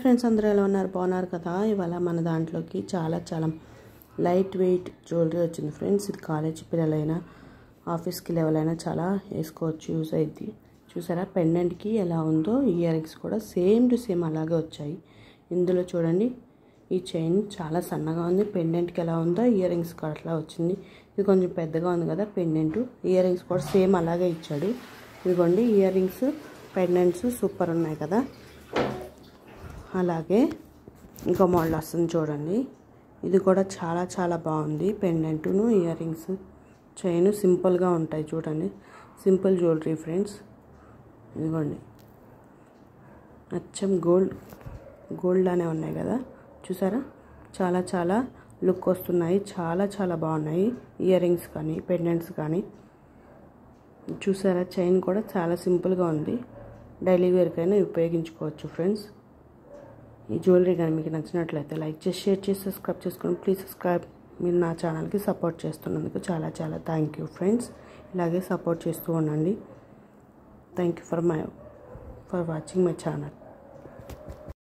Friends అందరూ ఎలా ఉన్నారు? బాగున్నారు కదా? ఇవాళ మన దాంట్లోకి చాలా లైట్ వెయిట్ జ్యువెలరీ వచ్చింది ఫ్రెండ్స్. ఇది కాలేజ్ పిల్లలైనా ఆఫీస్కి లెవెలైనా చాలా వేసుకోవచ్చు, యూజ్ అయ్యింది. చూసారా పెండెంట్కి ఎలా ఉందో, ఇయర్ రింగ్స్ కూడా సేమ్ టు సేమ్ అలాగే వచ్చాయి. ఇందులో చూడండి, ఈ చైన్ చాలా సన్నగా ఉంది. పెండెంట్కి ఎలా ఉందో ఇయర్ రింగ్స్ కూడా అట్లా వచ్చింది. ఇది కొంచెం పెద్దగా ఉంది కదా పెండెంట్. ఇయర్ రింగ్స్ కూడా సేమ్ అలాగే ఇచ్చాడు. ఇదిగోండి ఇయర్ రింగ్స్, పెండెంట్స్ సూపర్ ఉన్నాయి కదా. అలాగే ఇంకో మోడల్ వస్తుంది చూడండి. ఇది కూడా చాలా బాగుంది. పెండెంట్ను ఇయర్ రింగ్స్ చైన్ సింపుల్గా ఉంటాయి చూడండి. Simple jewellery friends. ఇదిగోండి అచ్చం గోల్డ్ అనే ఉన్నాయి కదా, చూసారా? చాలా లుక్ వస్తున్నాయి. చాలా బాగున్నాయి ఇయర్ రింగ్స్ కానీ పెండెంట్స్ కానీ. చూసారా చైన్ కూడా చాలా సింపుల్గా ఉంది. డైలీ వేర్కైనా ఉపయోగించుకోవచ్చు ఫ్రెండ్స్. ఈ జ్యువెలరీ కానీ మీకు నచ్చినట్లయితే లైక్ చేసి, షేర్ చేసి, సబ్స్క్రైబ్ చేసుకోండి. Please subscribe. మీరు నా ఛానల్కి సపోర్ట్ చేస్తున్నందుకు చాలా థ్యాంక్ యూ ఫ్రెండ్స్. ఇలాగే సపోర్ట్ చేస్తూ ఉండండి. Thank you for watching my channel.